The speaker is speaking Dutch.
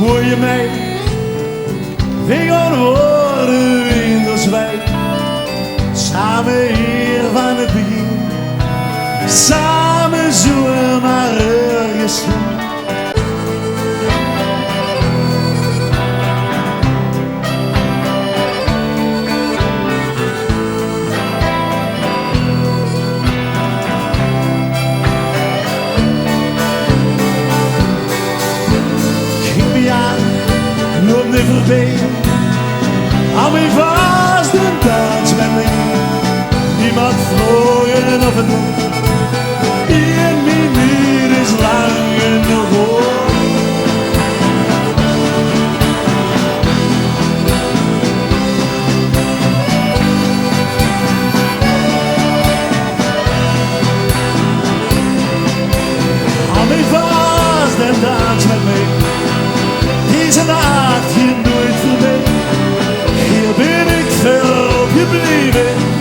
mooie meid. We gaan worden in de zwijg. Samen hier van het begin. Samen zoeken maar ergens heen. Loop niet voorbij, hou me vast en dans met me. Niemand vroegen of het moet, 1 minuut is lang genoeg hoor. Hou me vast en dans met me. Deze nacht hier nooit voorbij. Hier ben ik veel gebleven.